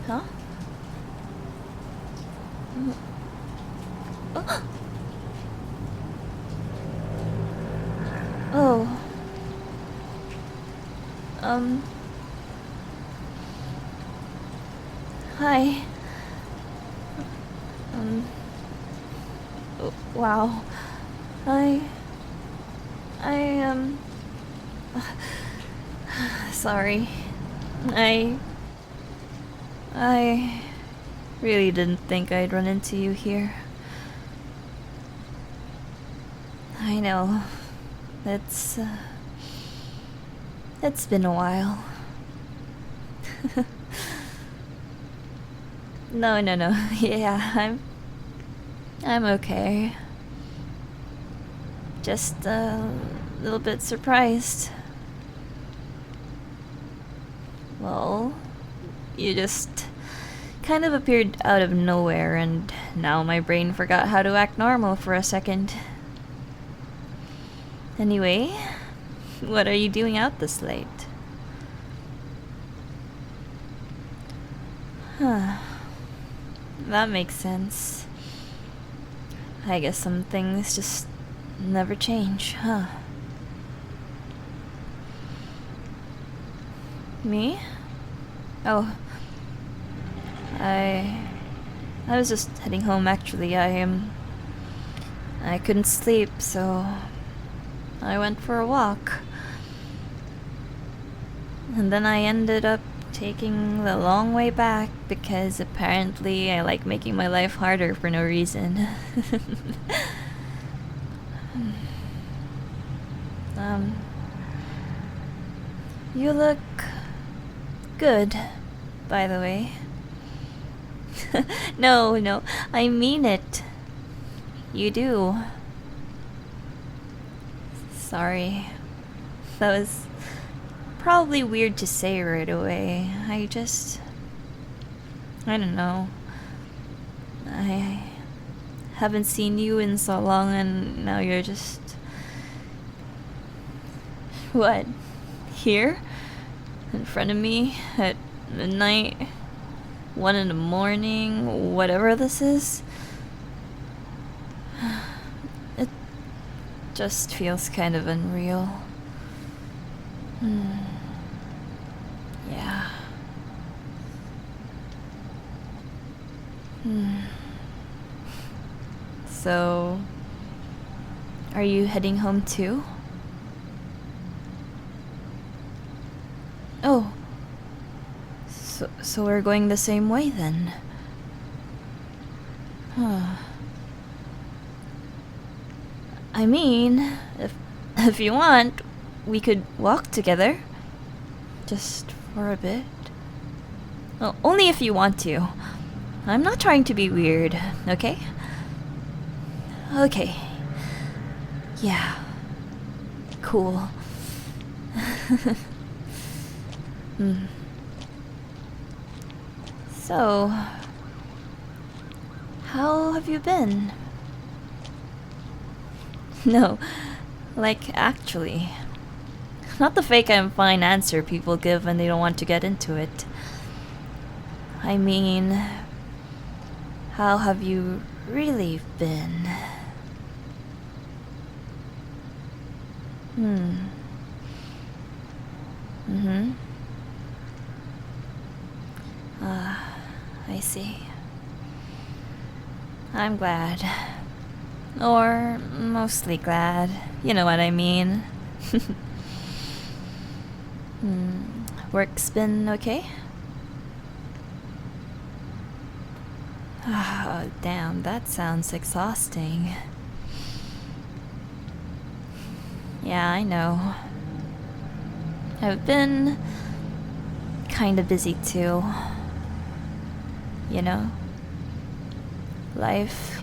Huh? Oh. Oh. Hi. Um, wow. I, I, sorry. I really didn't think I'd run into you here. I know. It's been a while. No. Yeah, I'm okay. Just a little bit surprised. Well, you just kind of appeared out of nowhere, and now my brain forgot how to act normal for a second. Anyway, what are you doing out this late? Huh. That makes sense. I guess some things just never change, huh? Me? Oh. I was just heading home actually. I couldn't sleep, so I went for a walk. And then I ended up taking the long way back because apparently I like making my life harder for no reason. You look good, by the way. No, I mean it. You do. Sorry. That was probably weird to say right away. I don't know. I haven't seen you in so long, and now you're just... What? Here? In front of me? At midnight? 1 in the morning? Whatever this is? It just feels kind of unreal. Yeah. So, are you heading home too? Oh. So we're going the same way then. Huh. I mean, if you want, we could walk together. Just for a bit. Well, only if you want to. I'm not trying to be weird, okay? Okay. Yeah. Cool. So, how have you been? No, like actually. Not the fake I'm fine answer people give when they don't want to get into it. I mean, how have you really been? I see. I'm glad. Or mostly glad. You know what I mean. Work's been okay? Oh, damn, that sounds exhausting. Yeah, I know. I've been kinda busy too. You know? Life,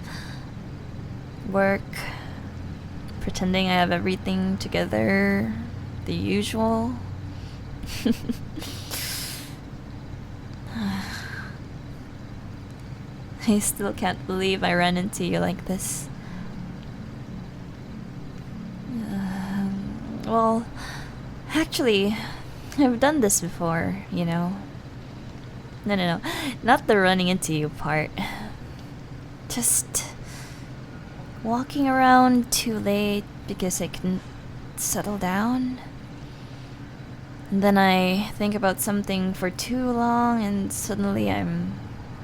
work, pretending I have everything together, the usual. I still can't believe I ran into you like this. Well, actually, I've done this before, you know. No, no, no. Not the running into you part. Just walking around too late because I couldn't settle down. And then I think about something for too long and suddenly I'm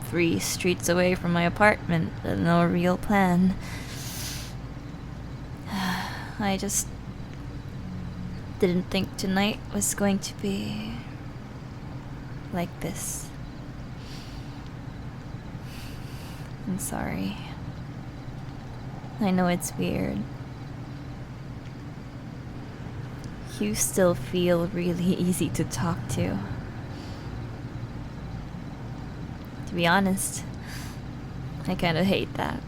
3 streets away from my apartment with no real plan. I just didn't think tonight was going to be like this. I'm sorry. I know it's weird. You still feel really easy to talk to. To be honest, I kind of hate that.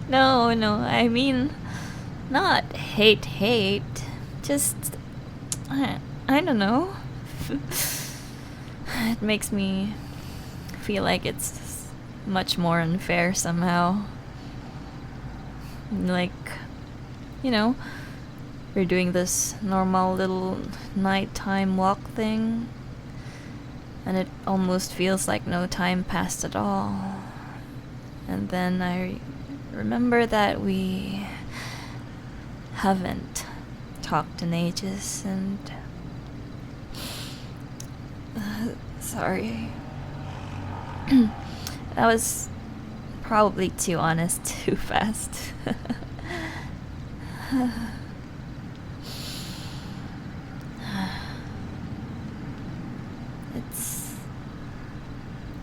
No, I mean, not hate. Just, I don't know. It makes me feel like it's much more unfair somehow. Like, we're doing this normal little nighttime walk thing, and it almost feels like no time passed at all. And then I remember that we haven't talked in ages, and sorry. That was probably too honest too fast.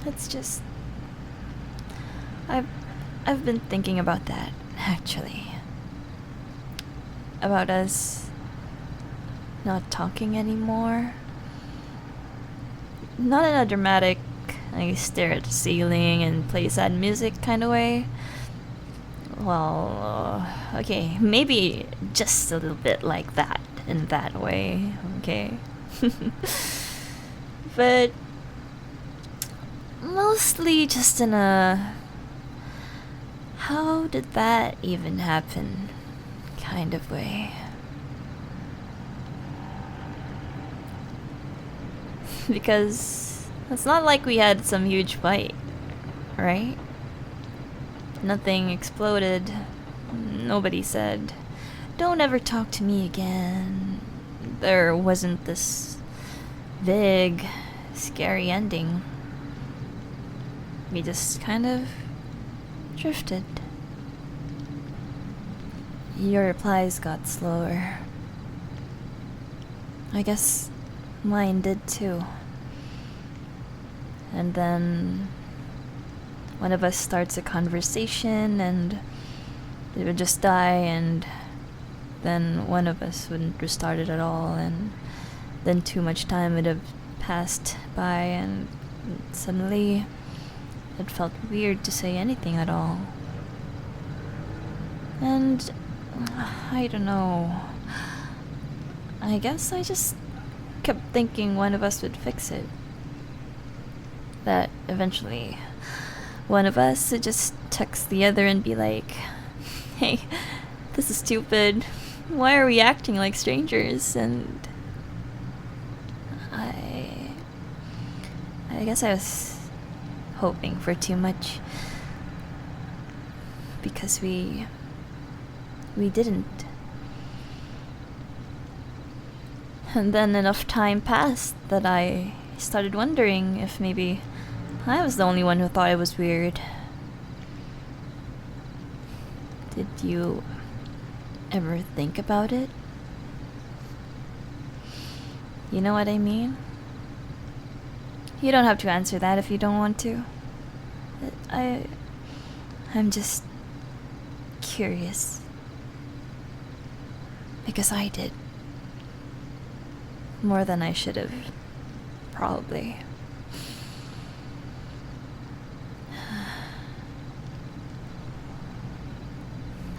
It's just I've been thinking about that, actually. About us not talking anymore. Not in a dramatic, I stare at the ceiling and play sad music kind of way. Well, okay, maybe just a little bit like that, in that way, okay? But mostly just in a how did that even happen kind of way. Because it's not like we had some huge fight, right? Nothing exploded. Nobody said, "Don't ever talk to me again." There wasn't this big, scary ending. We just kind of drifted. Your replies got slower. I guess mine did too. And then one of us starts a conversation and it would just die, and then one of us wouldn't restart it at all, and then too much time would have passed by, and suddenly it felt weird to say anything at all. And I don't know. I guess I just kept thinking one of us would fix it. That eventually one of us would just text the other and be like, "Hey, this is stupid. Why are we acting like strangers?" And I guess I was hoping for too much, because we didn't. And then enough time passed that I started wondering if maybe I was the only one who thought it was weird. Did you ever think about it? You know what I mean? You don't have to answer that if you don't want to. I'm just curious. Because I did. More than I should have, probably.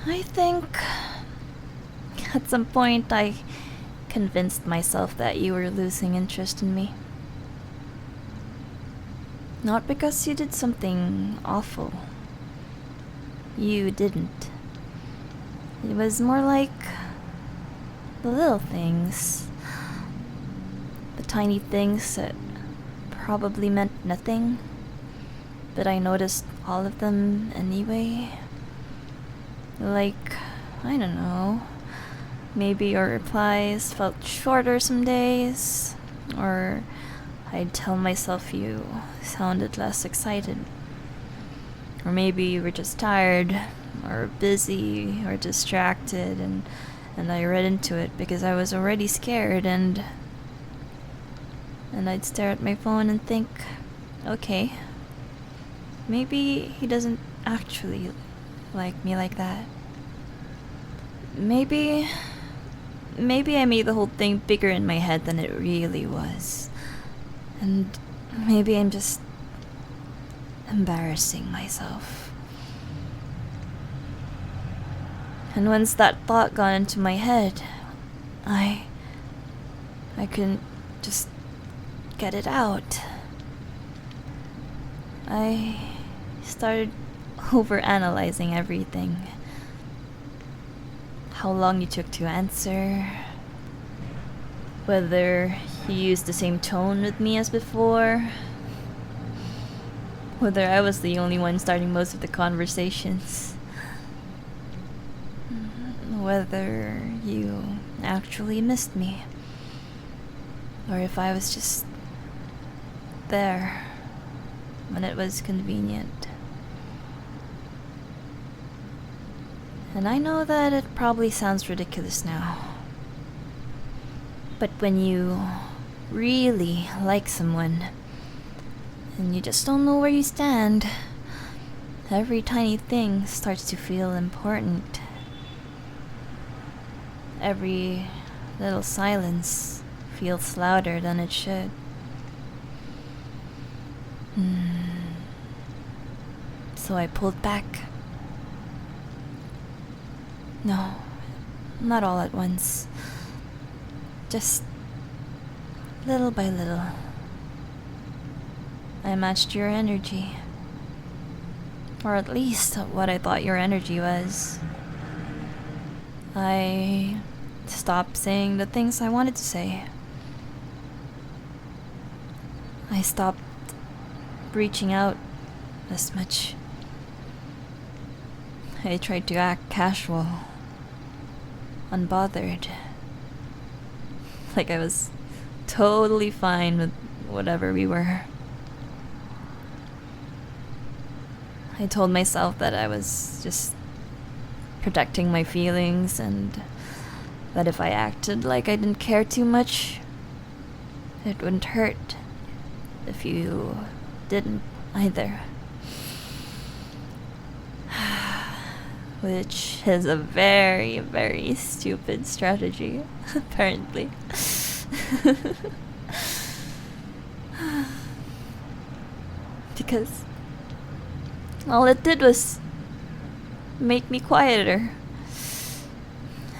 I think at some point I convinced myself that you were losing interest in me. Not because you did something awful. You didn't. It was more like the little things. The tiny things that probably meant nothing, but I noticed all of them anyway. Like, I don't know, maybe your replies felt shorter some days, or I'd tell myself you sounded less excited. Or maybe you were just tired, or busy, or distracted, and I read into it because I was already scared, and I'd stare at my phone and think, okay, maybe he doesn't actually like me like that. Maybe I made the whole thing bigger in my head than it really was. And maybe I'm just embarrassing myself. And once that thought got into my head, I couldn't just get it out. I started overanalyzing everything. How long you took to answer, whether you used the same tone with me as before, whether I was the only one starting most of the conversations, whether you actually missed me, or if I was just there when it was convenient. And I know that it probably sounds ridiculous now, but when you really like someone and you just don't know where you stand, every tiny thing starts to feel important. Every little silence feels louder than it should. So I pulled back. No, not all at once. Just little by little. I matched your energy. Or at least what I thought your energy was. I stopped saying the things I wanted to say. I stopped reaching out as much. I tried to act casual, unbothered. Like I was totally fine with whatever we were. I told myself that I was just protecting my feelings, and that if I acted like I didn't care too much, it wouldn't hurt if you didn't either. Which is a very, very stupid strategy, apparently. Because all it did was make me quieter.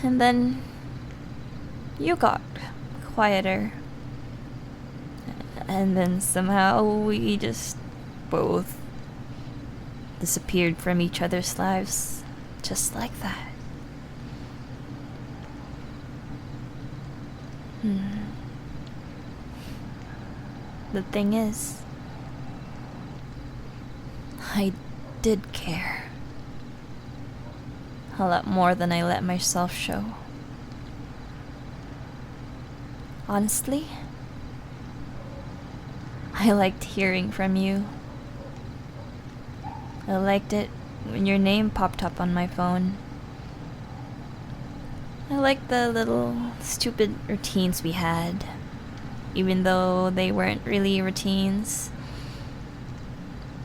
And then you got quieter. And then somehow we just both disappeared from each other's lives. Just like that. The thing is, I did care. A lot more than I let myself show. Honestly, I liked hearing from you. I liked it when your name popped up on my phone. I liked the little stupid routines we had, even though they weren't really routines.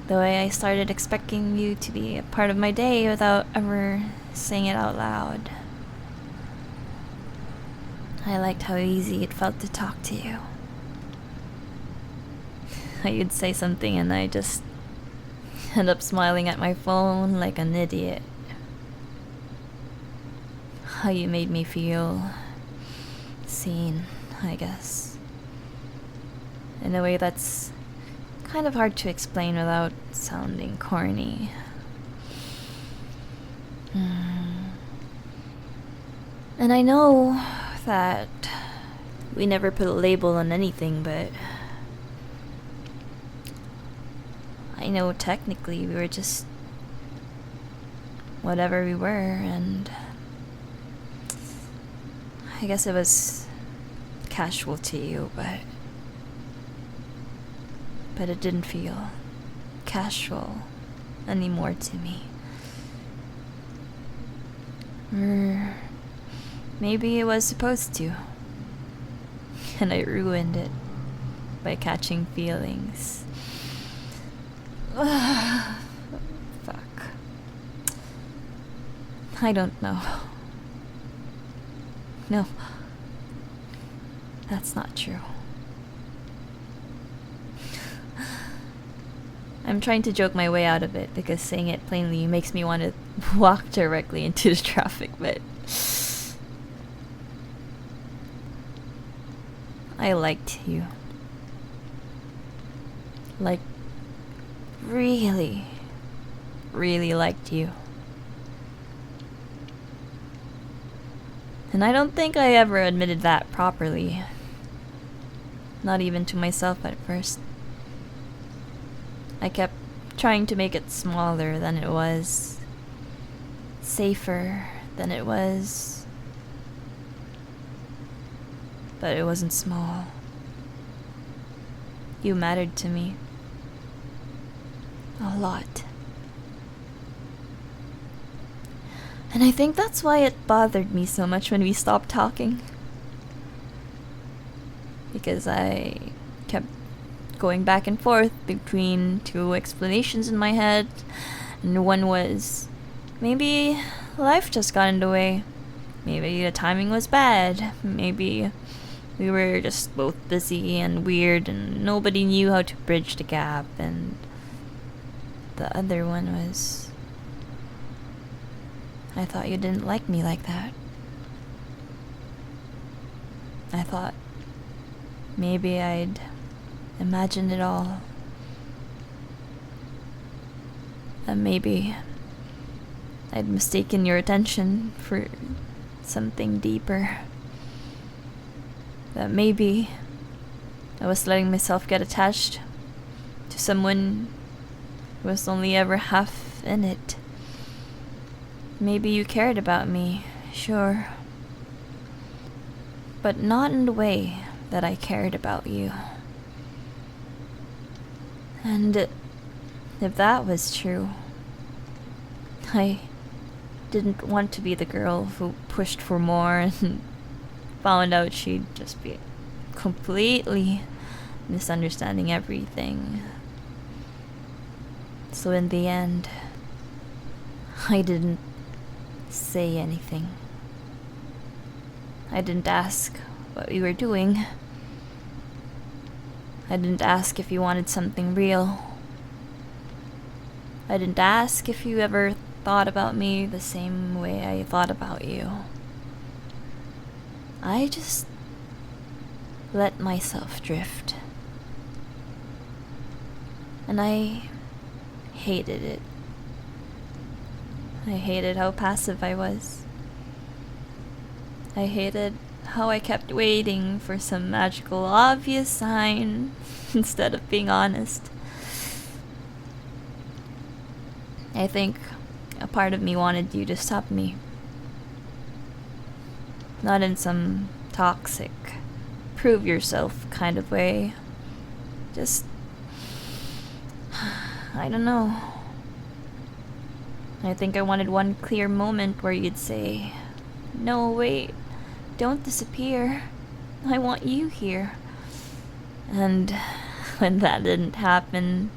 The way I started expecting you to be a part of my day without ever saying it out loud. I liked how easy it felt to talk to you. You'd say something and I just end up smiling at my phone like an idiot. How you made me feel seen, I guess. In a way that's kind of hard to explain without sounding corny. And I know that we never put a label on anything, but I know technically we were just whatever we were, and I guess it was casual to you, but it didn't feel casual anymore to me. Or maybe it was supposed to, and I ruined it by catching feelings. Fuck. I don't know. No, that's not true. I'm trying to joke my way out of it because saying it plainly makes me want to walk directly into the traffic, but I liked you. Like, really, really liked you. And I don't think I ever admitted that properly. Not even to myself at first. I kept trying to make it smaller than it was, safer than it was, but it wasn't small. You mattered to me a lot. And I think that's why it bothered me so much when we stopped talking. Because I kept going back and forth between two explanations in my head. And one was, maybe life just got in the way. Maybe the timing was bad. Maybe we were just both busy and weird and nobody knew how to bridge the gap. And the other one was, I thought you didn't like me like that. I thought maybe I'd imagined it all. That maybe I'd mistaken your attention for something deeper. That maybe I was letting myself get attached to someone who was only ever half in it. Maybe you cared about me, sure. But not in the way that I cared about you. And if that was true, I didn't want to be the girl who pushed for more and found out she'd just be completely misunderstanding everything. So in the end, I didn't say anything. I didn't ask what we were doing. I didn't ask if you wanted something real. I didn't ask if you ever thought about me the same way I thought about you. I just let myself drift. And I hated it. I hated how passive I was. I hated how I kept waiting for some magical, obvious sign instead of being honest. I think a part of me wanted you to stop me. Not in some toxic, prove yourself kind of way. Just, I don't know. I think I wanted one clear moment where you'd say, "No, wait, don't disappear. I want you here." And when that didn't happen,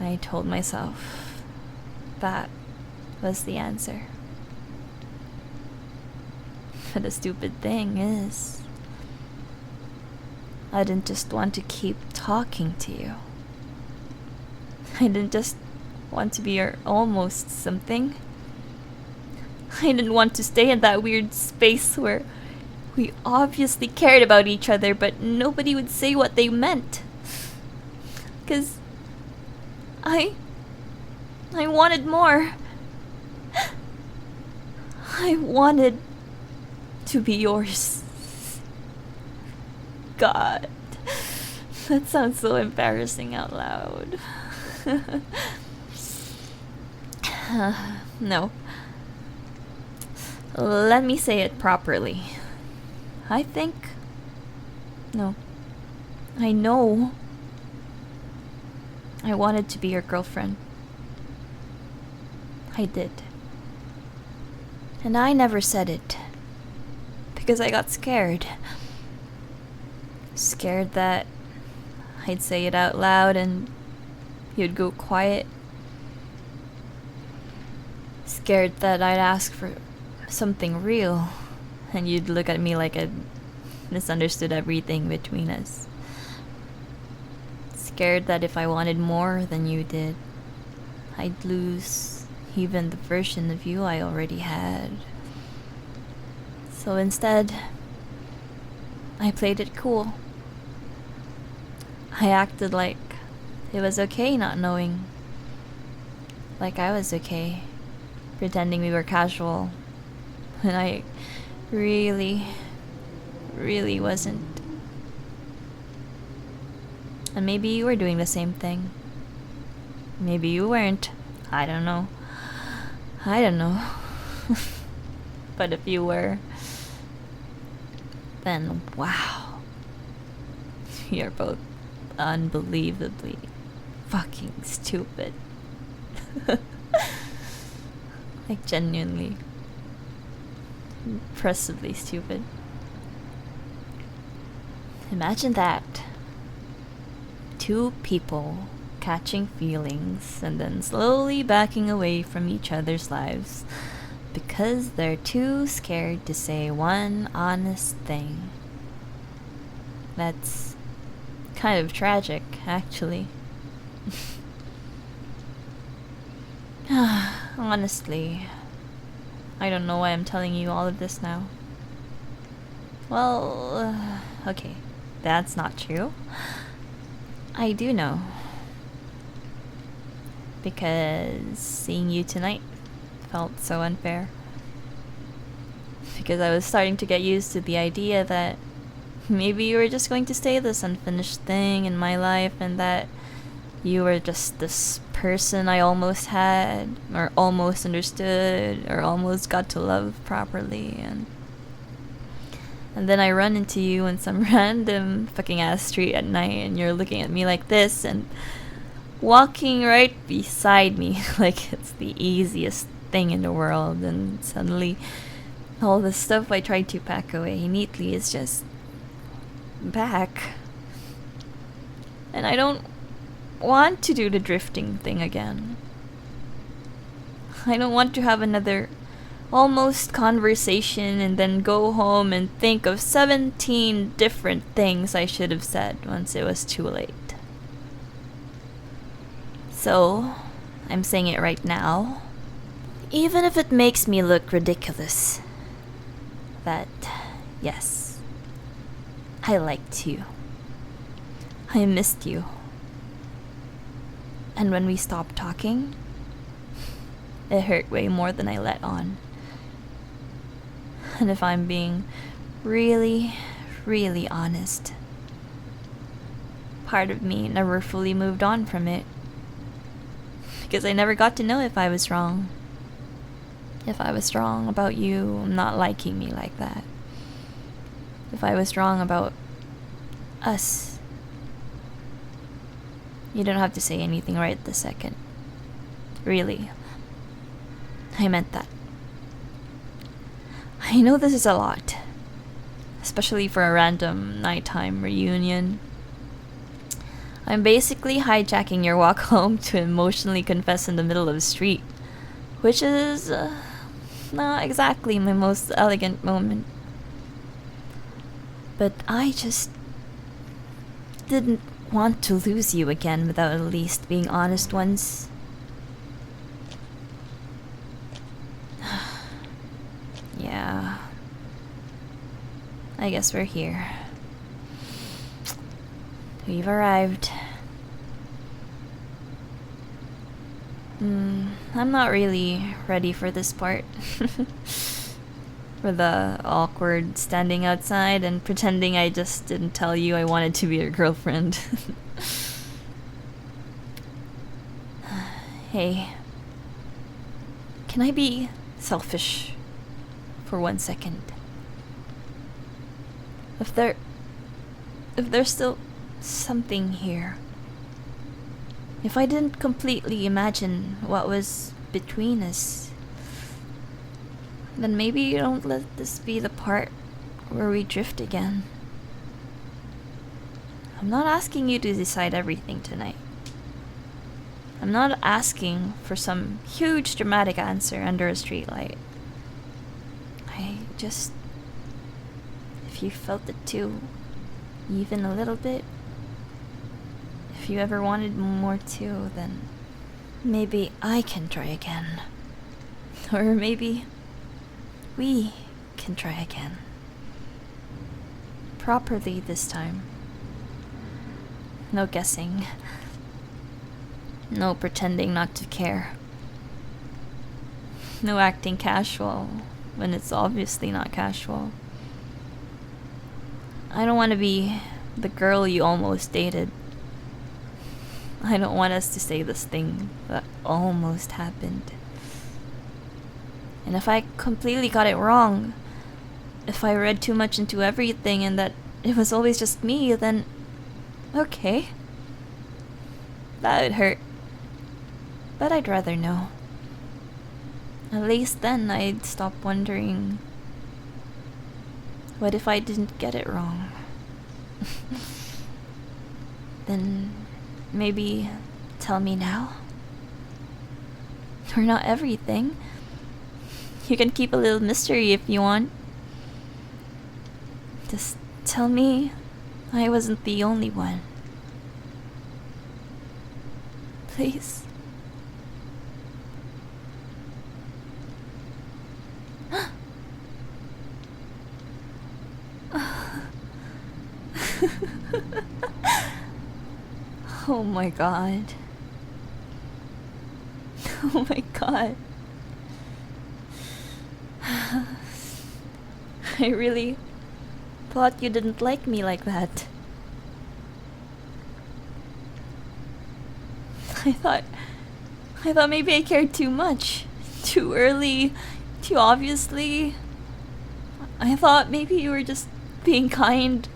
I told myself that was the answer. But the stupid thing is, I didn't just want to keep talking to you. I didn't just want to be your almost something. I didn't want to stay in that weird space where we obviously cared about each other, but nobody would say what they meant. 'Cause I wanted more. I wanted to be yours. God, that sounds so embarrassing out loud. No. Let me say it properly. I think... No. I know I wanted to be your girlfriend. I did. And I never said it. Because I got scared. Scared that I'd say it out loud and you'd go quiet. Scared that I'd ask for something real and you'd look at me like I'd misunderstood everything between us. Scared that if I wanted more than you did, I'd lose even the version of you I already had. So instead, I played it cool. I acted like it was okay not knowing. Like I was okay, pretending we were casual. And I really wasn't. And maybe you were doing the same thing. Maybe you weren't. I don't know. But if you were, then wow. You're both unbelievably fucking stupid. Like genuinely impressively stupid. Imagine that. Two people catching feelings and then slowly backing away from each other's lives because they're too scared to say one honest thing. That's kind of tragic, actually. Honestly, I don't know why I'm telling you all of this now. Well, okay, that's not true. I do know. Because seeing you tonight felt so unfair. Because I was starting to get used to the idea that maybe you were just going to stay this unfinished thing in my life and that you were just this person I almost had, or almost understood, or almost got to love properly, and then I run into you in some random fucking ass street at night and you're looking at me like this and walking right beside me like it's the easiest thing in the world, and suddenly all the stuff I tried to pack away neatly is just back. And I don't want to do the drifting thing again. I don't want to have another almost conversation and then go home and think of 17 different things I should have said once it was too late. So, I'm saying it right now, even if it makes me look ridiculous, that, yes, I liked you. I missed you. And when we stopped talking, it hurt way more than I let on. And if I'm being really honest, part of me never fully moved on from it. Because I never got to know if I was wrong. If I was wrong about you not liking me like that. If I was wrong about us. You don't have to say anything right this second. Really. I meant that. I know this is a lot. Especially for a random nighttime reunion. I'm basically hijacking your walk home to emotionally confess in the middle of the street. Which is not exactly my most elegant moment. But I just didn't want to lose you again without at least being honest once. Yeah. I guess we're here. We've arrived. I'm not really ready for this part. For the awkward standing outside and pretending I just didn't tell you I wanted to be your girlfriend. Hey, can I be selfish for 1 second? If there's still something here, if I didn't completely imagine what was between us, then maybe you don't let this be the part where we drift again. I'm not asking you to decide everything tonight. I'm not asking for some huge dramatic answer under a streetlight. I just... If you felt it too, even a little bit, if you ever wanted more too, then maybe I can try again. Or maybe we can try again. Properly this time. No guessing. No pretending not to care. No acting casual when it's obviously not casual. I don't want to be the girl you almost dated. I don't want us to say this thing that almost happened. And if I completely got it wrong, if I read too much into everything and that it was always just me, then okay. That would hurt. But I'd rather know. At least then I'd stop wondering, what if I didn't get it wrong? Then maybe tell me now. Or not everything. You can keep a little mystery if you want. Just tell me I wasn't the only one. Please. Oh my god. Oh my god. I really thought you didn't like me like that. I thought maybe I cared too much. Too early. Too obviously. I thought maybe you were just being kind.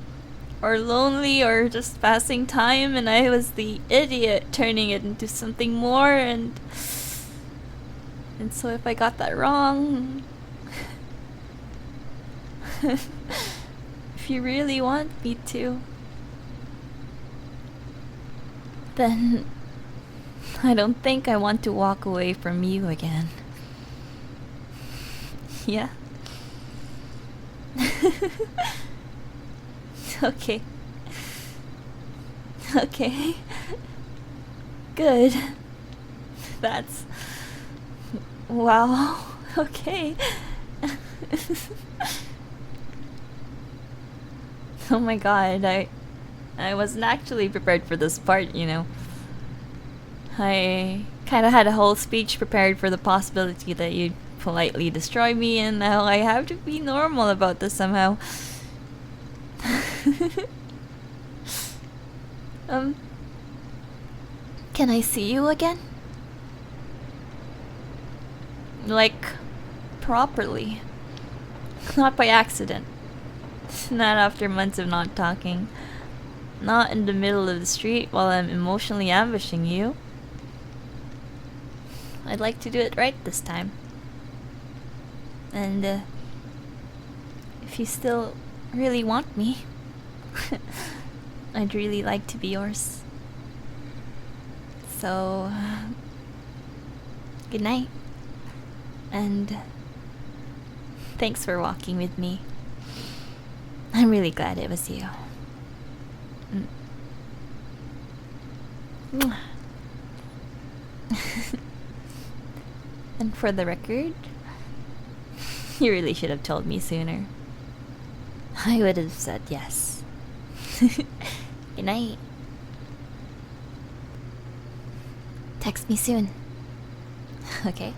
Or lonely, or just passing time, and I was the idiot turning it into something more, and so if I got that wrong... if you really want me to, then I don't think I want to walk away from you again. Yeah? Okay. Okay. Good. That's... Wow. Okay. Oh my god, I wasn't actually prepared for this part, you know. I kinda had a whole speech prepared for the possibility that you'd politely destroy me, and now I have to be normal about this somehow. Can I see you again? Like, properly. Not by accident. Not after months of not talking. Not in the middle of the street while I'm emotionally ambushing you. I'd like to do it right this time. And, if you still really want me, I'd really like to be yours. So, good night. And thanks for walking with me. I'm really glad it was you. And for the record, you really should have told me sooner. I would have said yes. Good night. Text me soon. Okay?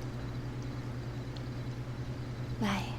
Bye.